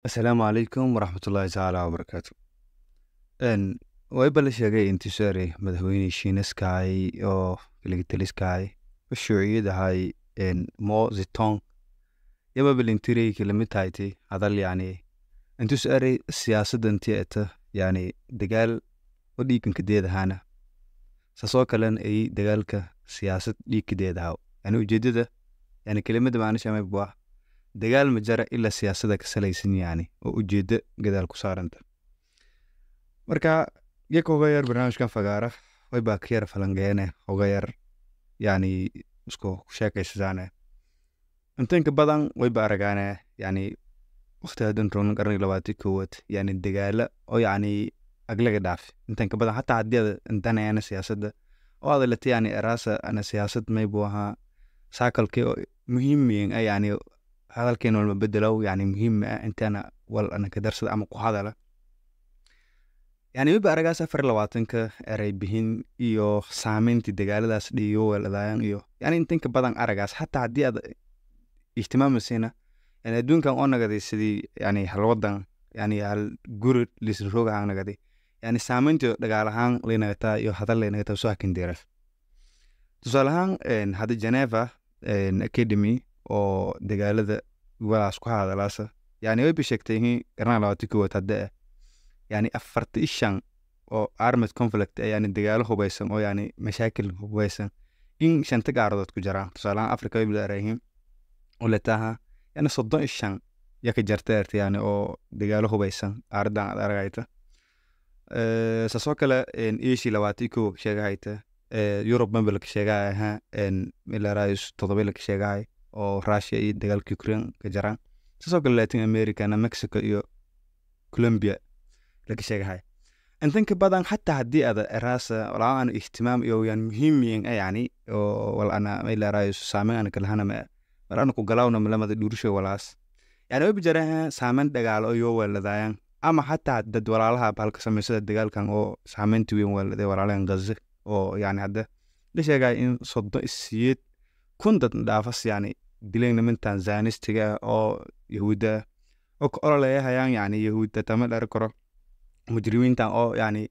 السلام عليكم ورحمة الله تعالى وبركاته. إن ويبل الشيء انتشاري مدهويني شينسكاي أو كليتلسكاي الشيوعية ده هاي إن مو زيتون يبقى بالانتري كلمة هايتي هذا اللي يعني انتشاري السياسة انتيئته يعني دجال وديك كديد هانا ساسوكا لن أي دجال سياسة ديك كديد هاو يعني وجدده يعني كلمة ما نشأ ما بوا دجال مجرى إلا سياسة كسليسن يعني وجدده جدال كسارنت marka yaka uga yar barnaamijkan fagaara way baa ka yar falangeene uga yar yani isku sheekaysadaan intaynka badan way baa aragaane yani waqti hadan roon qarni 21 yani dagaala oo yani aglaga dhaaf intaynka badan hatta hadii intanayana siyaasadda oo aad la yani eraasa ana siyaasad may buu ahaa saakalkii muhiim ah yani hadalkeen walba bedelaw yani muhiim ah intana wal ana ka darsada ama ku hadala يعني بيبقى أرجع سفر لواتنك أريبهن إيو سامين تدقال داس ديو ولا دايان إيو يعني إنتك بدن أرجع حتى عدي اهتمام السنة يعني دون كان أنا قدي سدي يعني هالوضع يعني هالجور اللي سروقها عنا قدي يعني سامين تدقال هان لينا تا يو هذا لينا تا سواكين ديرف تسألهان إن هذا جنيفا إن أكاديمي أو دقال ذا ولا سكوا هذا لاسه يعني ويبي شكتيه كرنا لواتيكو وتدأ يعني أفرت إيشان أو armed conflict يعني دجال هوبيسن أو يعني مشاكل هوبيسن إن شنت قاردت كجرا تصالح أفريقيا يبدأ رأيهم ولا تاها يعني صدق إيشان يك جرتيرت يعني أو دجال هوبيسن أردان أرجعته ساسوكلا إن إيشي لواتيكو شجعته يوروب مبلغ شجعها إن إلى رئيس تطبيلك شجعي أو روسيا دجال كوكرين كجرا ساسوكلا لاتين أمريكا أنا مكسيكو يو كولومبيا لك شجعي أنتن كبدان حتى هدي هذا الراسة ولا أنا اهتمام يو يعني مهم يعني ولا أنا ما إلا رأي سامع أنا كلهنا ما أنا كجلاونا ملما تدورش ولاس يعني هو بجرها سامن دجال أو يو ولا دايان أما حتى هدد ولا لها بهالك سمسة الدجال كان أو سامن توين ولا ده ولا لين غزة أو يعني هذا ليش جاي إن صدق السيد كنت دافس يعني دلين من تنزانيا تجا أو يهودا أو كأول لها يعني يهودا تمام أركره مجرمين تان أو يعني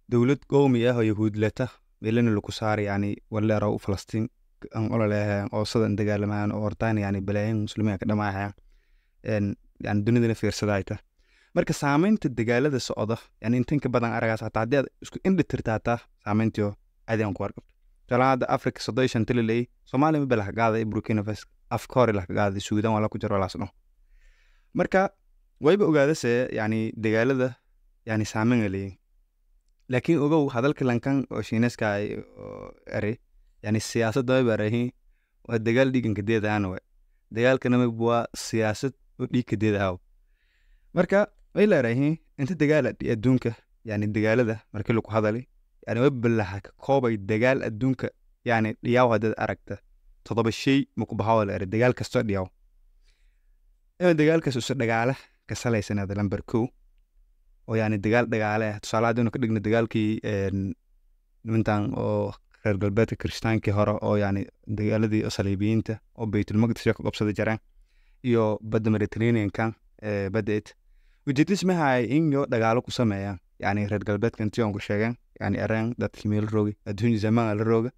دولة قومية هو يهود لته بيلن اللي كسار يعني ولا رو فلسطين أن ولا لها أو صدق دجال معن أو أرتان يعني بلاين مسلمين كده معها إن يعني دنيا في رصدايته مركز سامين تدجال هذا الصعدة يعني إنتين كبدان أرجع تعدي إسكو إن بترتاحه سامين تيو عادي أنكوارك تلا هذا أفريقيا صدايشان تللي سومالي مبلغ قاعد بوركينا فاس أفكار له قاعد السودان ولا كجرا ولا صنو مركا ويبقى قاعد يعني دجال هذا يعني سامين اللي لكن أوجو هذا الكلام كان وشيناس كاي أري يعني السياسة ده برهين والدجال دي كان كديه ده أنا دجال كنا مبوا سياسة ودي كديه ده هاو مركا إلا رهين أنت دجال الدونك يعني الدجال ده مركا لك هذا لي يعني وبالله كوبا الدجال الدونك يعني ياو هذا أركته تطب الشيء مقبحول أري الدجال كستر ياو إما الدجال كسر دجاله كسلة سنة ده لمبركو ويعني الدجال دجاله تصالح دونه كدقنا دجال كي منتان أو reer galbeedka kirishtaanki hore oo yani dagaaladii asaliibiyiinta oo baytulmaqdis ka qabsaday jaraan iyo badda mediterranean-kan badda ujeedis ma hay in yo dagaalo ku sameeyaan yani reer galbeedka intii aan ku sheegan yani araan dadkii meel roogi adduunyo zaman la rooga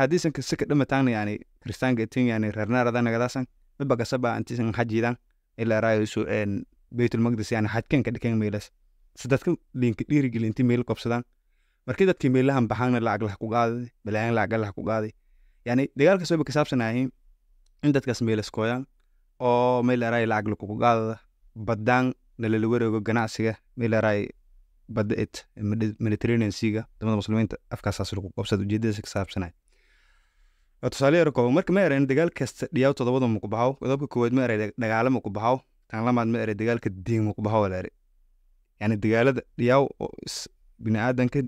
hadiisan ka saka dhamataan yani kirishtaanka intii yani reer naarada nagadasan baga saba intii hajidan ila raayisu baytulmaqdis yani xadkan ka dhikeen meelas sadadka link dhiirigelintii meel qabsadaan markii dadkii meelahan baxaana lacag la ku qaaday balaan lacag la ku qaaday yani dagaalka soo ka saabsanaayeen in dadkaas meel iskooyaan oo meel ay lacag la ku qaada badaan la wareego ganacsiga meel ay bad'et Mediterranean Sea dadka muslimiinta afkaas ku qabsad ujeedada ka saabsanaay tusaale yar ko markii ma yareen dagaal kasta dhiyaw todobada ku baxaw qodobka koowaad ma yareen dagaalama ku baxaw tan lamaad ma yareen dagaalka diin ku baxaw la yani dagaalada dhiyaw bini'aadanka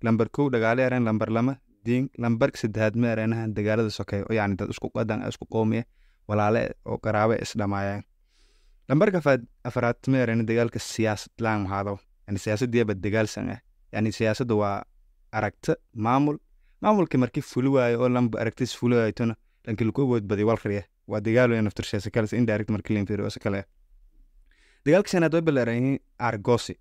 lambar kow dagaal yareen lambar lama diin lambar saddexaad ma yareenahan dagaalada sokay oo yani dad isku qadan isku qoomiye walaale oo qaraabe isdhamaayeen lambarka afraad ma yareen dagaalka siyaasad laan haado yani siyaasadii bad dagaalsan yani siyaasaddu waa aragta maamulka markii fuli waayo oo lamba aragtis fuli waayo tana lankii lagu wood badi wal khariya waa dagaalo in after siyaasad kale indirect markii leen fiiriyo kale dagaalka shanaad way baleerayihiin argosi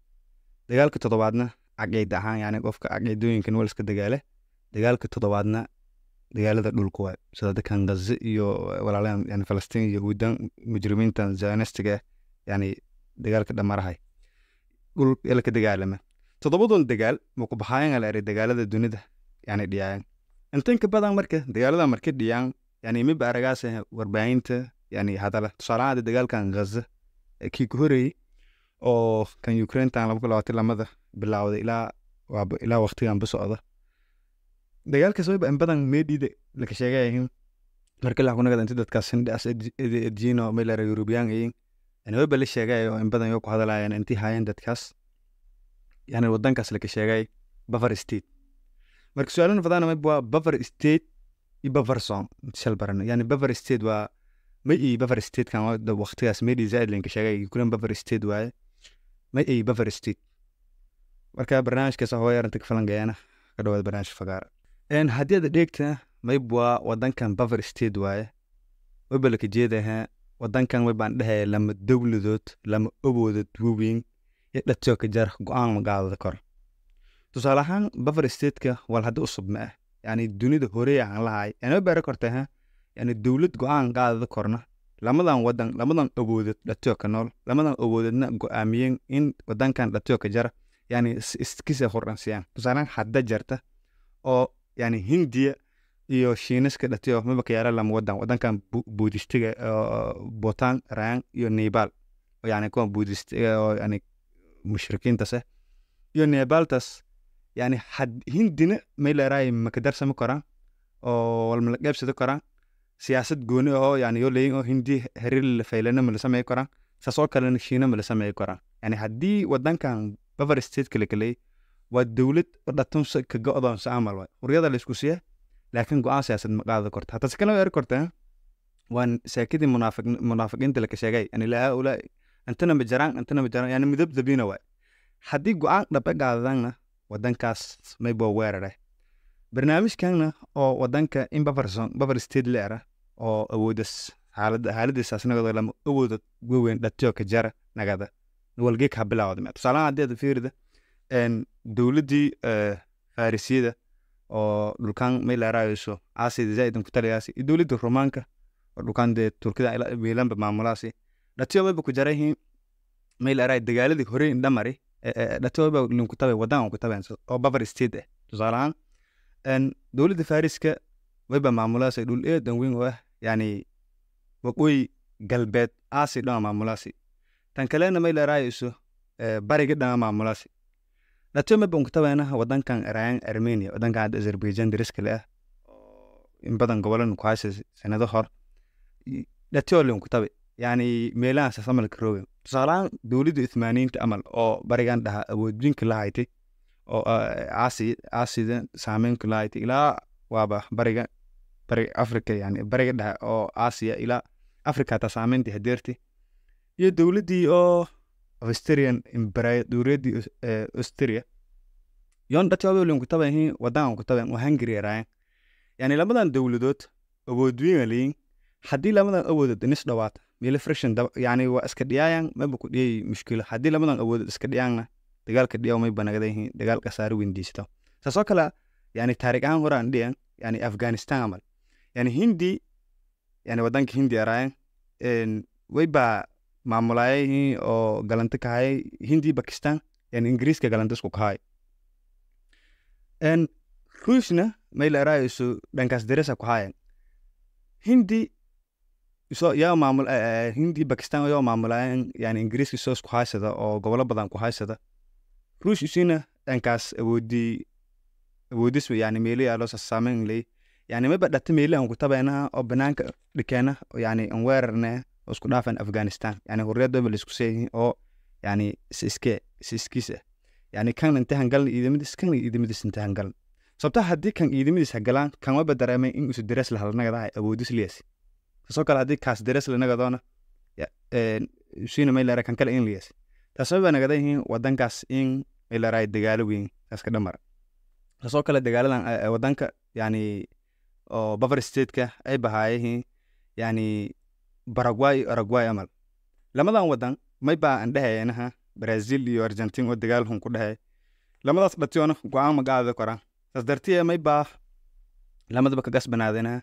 dagaalka toddobaadna caqeyd ahaan yani qofka caqeydooyinkan wal iska dagaale dagaalka toddobaadna dagaalada dhulka waay sida dadkan Gaza iyo walaalahan yani Falastiin iyo Yahuudan mujrimiintan Zionistiga yani dagaalka dhamarahay dhul ka dagaalama toddobadun dagaal ma ku baxayaan la dagaalada dunida yani dhiyaan intan ka badan marka dagaalada marka dhiyaan yani mi baaragaas warbaahinta yani hadala tusaalaha dagaalkan Gaza kii ku horeeyay oo kan Ukraine tan 2022 bilowday ilaa waqtigan socda dagaalkaas way in badan meedida la ka sheegayahay marka la xukun inta dadkaas indhaas Jino meelar European yani way bal sheegayo in badan ku hadlayaan intii hayeen dadkaas yani wadankaas la ka sheegay buffer state marka su'aalan fadana ma buffer state iyo buffer zone shal baran yani buffer state waa ma buffer state kan waqtigaas meedi zaid la ka sheegay Ukraine buffer state waaye ma buffer state marka barnaamijkaas oo yaranta ka falangeeyana ka dhawaad barnaamij fagaar en haddii aad dhigta maybwa wadankan buffer state waaye wabal ka jeedaha wadankan way baan dhahay lama dawladood lama awoodad weyn ee dhacdo ka jar go'aan magaada kor tusaale ahaan buffer state-ka wal hadda usub ma yani dunida hore aan lahaay yani way barakortaha yani dawlad go'aan qaadada korna lamadan wadan lamadan awoodad dhacdo ka nool lamadan awoodadna go'aamiyeen in wadankan dhacdo ka jar yani iskisa horansiyaan tusaale hadda jarta oo yani Hindiya iyo Shiinaska dhatiyo ma bakayara lama wadankan Buddhistiga Bhutan Rang iyo Nepal yani kuwa Buddhistiga oo yani mushrikiinta iyo Nepal tas yani Hindina meelaray ma ka darsama koraan oo wal ma qaybsado koraan siyaasad gooni oo yani yoo leeyin oo Hindi xiriir la faylana ma la sameey koraan saasoo kale Shiina ma la sameey koraan yani haddii wadankan buffer state kale waa dawlad dhatan ka go'doon saamal way uriyada la isku siya laakiin go'aan siyaasad ma qaado korta hatta si kale way korta waan saakidii munaafiqiinta la ka sheegay yani la ulaa antana ma jaraan yani midab dabina way haddii go'aan dhab qaadana wadankaas may boo weeraray barnaamijkana oo wadanka in buffer state leera oo awoodas xaaladiisa asnaga lama awoodo weyn dhacdo ka jara nagada walgeek ha bilawday tusaalaha haddii fiirida en dawladii Farisiyada oo dhulkan meelarayso Aasiya zaid ku taliyasi dawladda Roomaanka oo dhulkan de Turkida ila weelanba maamulaasi dhacdo ku jarayn meelaray dagaaladii hore in dhamari dhacdo linku tabay wadan ku tabayso oo buffer state tusaalahan en dawladda Fariska wayba maamulaasi dhul eedan weyn oo yani waqooyi galbeed Aasiya dhan maamulaasi tan kalena meelarayso bariga dhan maamulaasi dhacdo ma baan ku tabayna wadankan Iran Armenia wadankan Azerbaijan dariska leh oo in badan gobolan ku haysa sanado hor dhacdo linku tabay yani meelahaas samalka roogay tusaalahan dawladda Uthmaniinta amal oo barigan dhaha awoodinka la haytay oo Aasiya saameynka la haytay ilaa waaba bariga Afrika yani bariga dhaha oo Aasiya ilaa Afrika ta saameynta hadeerti iyo dawladii oo Austrian Imperial Austria yon dhacdo linku tabay wadan ku tabay Hungary raan yani lamadan dawladood awood weyn leeyin haddii lamadan awoodad nis dhawaata meel friction yani waa iska dhiyaan ma ku dhiyay mushkilo haddii lamadan awoodad iska dhiyaana dagaalka dhiyaw may banagadayn dagaalka saar windiisto saasoo kale yani taariikhan horaan dhiyan yani Afghanistan amal yani Hindi yani wadanka Hindi raan en wayba maamulaayay oo galanta ka hay Hindi Pakistan yani Ingiriiska galanta isku kahay en Ruushna meelarayso dhankaas darasa ku hayan Hindi soo yaa maamul Hindi Pakistan yaa maamulaayay yani Ingiriiska soo isku haysada oo gobolo badan ku haysada Ruushina dhankaas awoodis yani meelaha loo saameyn leh yani ma badata meelaha ku tabayna oo banaanka dhikeena yani aan weerarna isku dhaafan Afghanistan yani horriyada bal isku seeyay oo yani iskiisa yani kan inta hangal idimidis inta hangal sabta haddii kan idimidis hagalaan kan ma badareemay in uu daras la halnaga awoodis lees soo kala haddii kaas daras la naga doona siina meelara kan kale in lees taasoo naga wadankaas in meelaray dagaalo weyn iska dhamar soo kala dagaaladan wadanka yani oo buffer state-ka ay bahaayeen yani Paraguay amal lamadan wadan may baa aan dhahaynaha Brazil iyo Argentina oo dagaal hun ku dhahay lamadaas dhatiyoona go'aan ma qaadi karaan taas dartiya may baa lamadaba ka gasbanaadina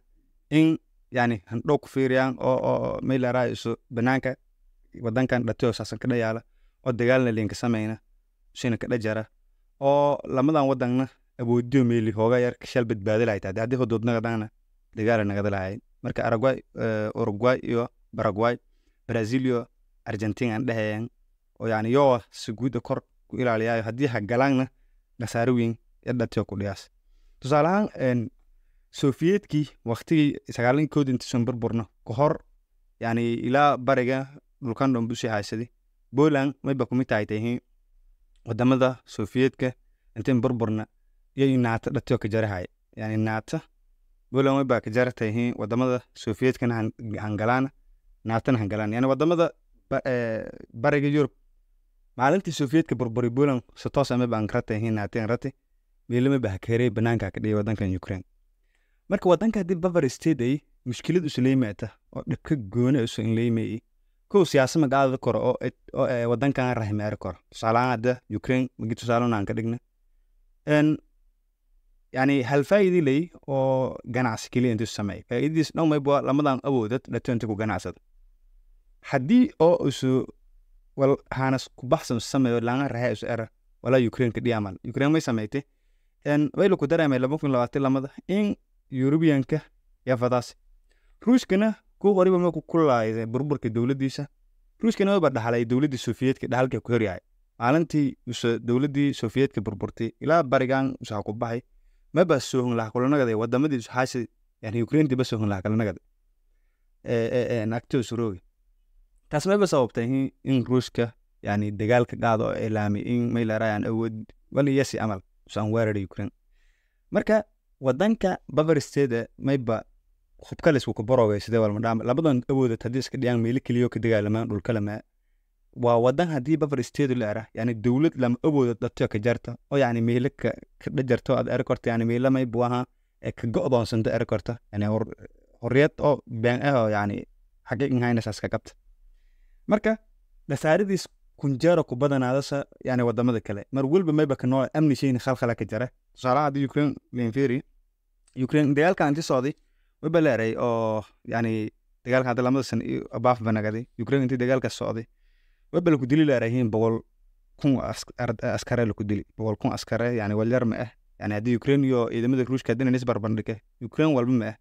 in yani handhow ku fiiriyaan oo may la raayso banaanka wadankan dhatiyo saasan ka dhayaala oo dagaalna linka sameeyna shina ka dhajara oo lamadan wadanna awoodiyo meeli hooga yar ka shal badbaadi lahayd haddii xuduudnaga dana dagaal naga lahayd marka Uruguay iyo Paraguay Brazil iyo Argentina aan dhahayaan oo yani yoo si guud kor ku ilaaliyayo haddii ha galaangna nasaaro weyn ee dhatiyo ku dhiyaas tusaalahaan Soviyetkii waqtigii 9 intiisan burburno ka hor yani ilaa bariga dhulkan dhan busi haysaday Poland may ba kumid tahay wadamada Sovietka intiin burburna iyo naata dhatiyo ka jarahay yani naata Poland may ba ka jartay wadamada Sovietkana hangalaan naatana hangalaan yani wadamada bariga Europe maalintii Sovietka burburi Poland si toos ah may baan karatay naateen rati meelama ba kareey banaanka ka dhigay wadankan Ukraine marka wadanka dib Bavaria State ay mushkilad u sleeymata oo dhibka goona u leeymay ko siyaasad magaada kor oo wadankan rahmeer kor salaada Ukraine magi tusaalona ka dhigna yani hal faa'iido leh oo ganacsi kaliya intuu sameey faa'iidis dhow may baa lamadan awoodad dhatanti ku ganacsada haddii oo isu wal hanas ku baxsan sameeyo laana rahay isu era wala Ukraine ka dhiyamal Ukraine may sameeytay waylo ku dareemay 2022 in European-ka ya fadaas Ruushkana ku qoriba ma ku kulaayay burburka dawladdiisa Ruushkana waa dhaxalay dawladda Sovietka dhaxalka ku horyaay maalintii dawladdii Sovietka burburtay ilaa barigan waxa ku baxay ma ba soo hun la kulanaday wadamadii xaasi yani Ukraine diba soo hun la kulanaday nagto suroogi taas ma ba sababtay in Ruushka yani dagaalka qaado ilaami in may la raayaan awood wali yasi amal saan weerarey Ukraine marka wadanka Bavaria State may ba xubka leesku ku baroway sidee wal madam labadan awood hadii iska dhiyaan meel kaliyo ka dagaalamaan dhul kalama waa wadan hadii Bavaria State la ara yani dawlad lama awood dadka ka jarta oo yani meel ka dhajarto aad erkorta yani meel may buaha ka go'doonsan ta erkorta yani horriyad oo baan yani xaqiiqin hayna saas ka qabta marka dasaaridis kunjaro ku badanaadasa yani wadamada kale mar walba may ba ka noo amni sheeyna khalkhal ka jara salaad Ukraine leenfiri Ukraine dagaalka intii socday way balaaray oo yani dagaalka hadda lamada san abaaf banagadi Ukraine intii dagaalka socday way bal ku dili laarayn 100,000 askar la ku dili 100,000 askar yani walyar ma ah yani hadii Ukraine iyo ciidamada Ruushka hadana nisbar bandhigay Ukraine walba ma ah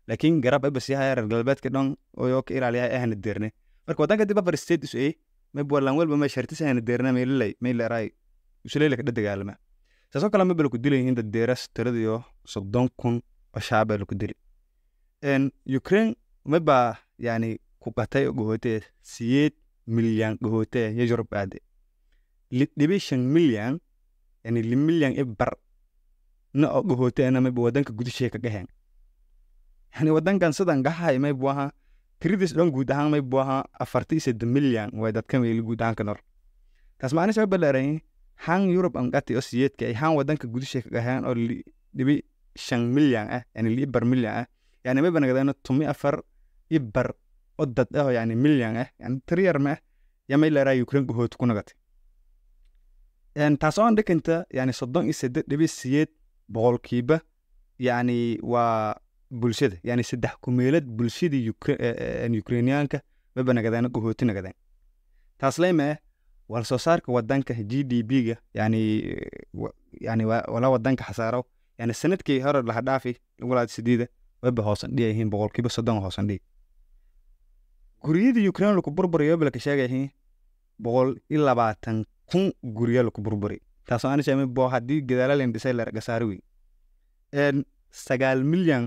laakiin garab ay basi hayar galbeedka dhan oo ka ilaaliya ahna deerne marka wadanka dib Bavaria State is may Poland walba ma shartisayna deerna meel raay usuleelka dagaalama taasoo kale ma bal ku dilayeen dad deeras tiradiyo 30,000 oo shacab la ku dili Ukraine ma ba yani ku qatay go'ootay 8 milyan go'ootay Europe aade 5 milyan yani 2 milyan ibar na go'ootay ana ma wadanka gudashay ka gahan yani wadankan sidan gahay may buaha tiridis dhan guud ahaan may buaha 48 milyan way dadka meel guud ahaan ka nor taas macnaheedu balaaray han Europe aan qatay oo siyeedka ay han wadanka gudashay ka gahan oo 5 milyan ah yani 2 milyan ah يعني ما بنقدر نتومي أفر يبر قدت يعني مليون يعني تريار ما يما إلا رأي يوكرين بهو تكون قتي يعني تاسو عندك أنت يعني صدق يسد دبي سيد بقول كيبة يعني وبولشيد يعني سد حكوميلات بولشيد يوكرينيان ك ما بنقدر نقول تنقدر تاسلي ما والسوسارك ودانك GDP يعني ولا ودانك حسارة يعني السنة كي هرب لهدافي الولاد سديدة waba hoosan dhiyayn 30% hoosan dhig guriyada Ukraine ku burburiyo bal ka sheegayeen 120,000 guriyo ku burburi taasoo aan sheemay boo hadii gadaal leen dhisay la gasaari weyn 9 milyan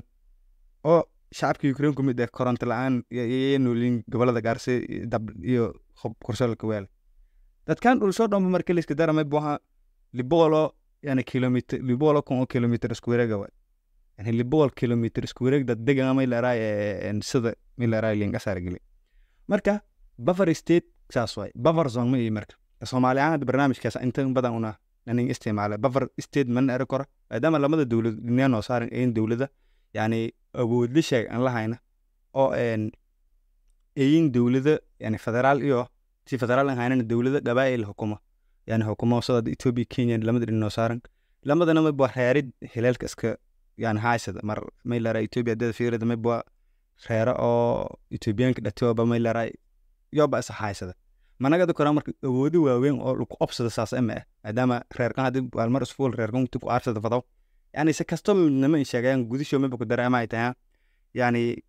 oo shacabka Ukraine ku mid ah koronto la'aan iyo noolin gobolada gaarse dab iyo xob korsalka weel dadkan dhul soo dhanba markii la iska daramay boo libolo yani kilometer square gawa يعني اللي بول كيلومتر سكوير ده دقة ما إلا راي نسد ما إلا راي لين قصار قلي مركا بافر ستيت ساسواي بافر زون ما يمرك الصومالي عاد برنامج كاس أنت بدأنا لأن استعماله بافر ستيت من أركورة دام لما الدولة نيانو صار إن دولة ده يعني أقول لشيء أن الله هنا أو إن دولة ده يعني فدرال إيوه تي فدرال هاينا الدولة قبائل الحكومة يعني حكومة وصلت إثيوبيا كينيا لما أدري إنه صارن لما ده نما بوا خيارد هلال كسك يعني هايسد مر ما إلا رأي إثيوبيا ده في رد ما بوا خيار أو إثيوبيان كده توبا ما إلا رأي يوبا إس هايسد ما نقدر كرام مرك ودي وين أو لك أبسط أساس إما أدام خيار كان هذا المرة سفول خيار كان تبقى عارفة تفضل يعني سكستم نما إنشاء جودي شو ما بقدر أما يتها يعني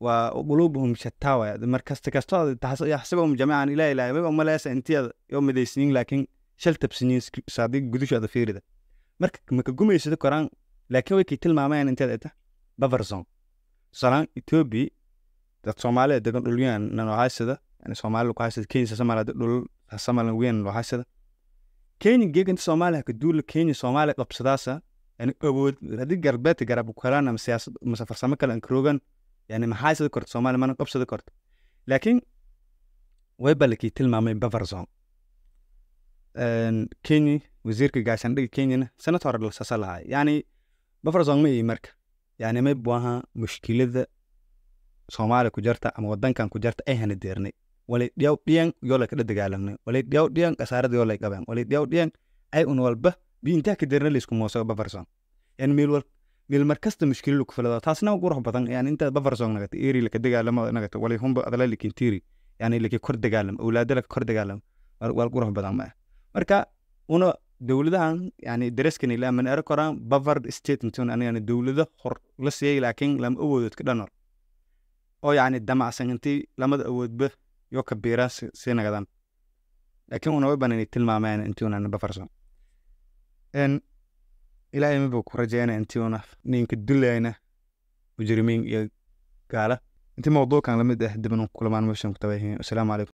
وقلوبهم شتاوى مركز تكستو يحسبهم جميعا إلى ما هم لا أنت يوم ذي سنين لكن شلت بسنين صادق قدوش هذا فيري ده مرك قومي يسد كران لكن ويكي تلمع ما أنت ده بفرزون صراحة إثيوبي ده الصومالي ده قليان إنه عايز ده يعني الصومالي لو عايز كين سامع ده الصومالي وين لو عايز ده كين جيجن الصومالي هكدول كين الصومالي قبصداسة يعني أود هذه قربت قرب وكلانا مسياسة مسافر سمكة لأنكروجن يعني ما حاسد كرت صومالي ما نقبصد كرت لكن ويبالكي تلمع من بفرزون كيني وزير كجاشان دي كينيا سنة هور الأساس لها يعني بفرزون مي مرك يعني ما يبواها مشكلة صومالي كجرتا أما ودن كان كجرتا أي هنديرني ولي ديو ديان يولا كده دجالني ولي ديو ديان كسارة يولا كبان ولي ديو ديان أي أنوال به بينتهي كديرنا ليسكم موسى بفرزون يعني ميل المركز المشكلة لك فلا تاسنا وقروح بطن يعني أنت بفرزون نقط إيري لك دجالم نقط ولي هم بأدلة لك كنتيري يعني لك كرد دجالم أولاد لك كرد دجالم والقروح بطن معه مركا una dawladahan yani dareeskani la man ara koraan buffered statement an yani dawlada hor la siiyay laakiin lama awoodid ka dhanar oo yani damacsan intii lamada awoodba yo ka beeraas seenagadan laakiin una way banani tilmaamayaan intii una bufferson en ilaahay ma buu ku rajeeyay intii una ninka dulayna mujrimiin iyo gaala intii mawduucan lamid ah dibna kulamaan meeshan ku tabaayeen assalamu alaykum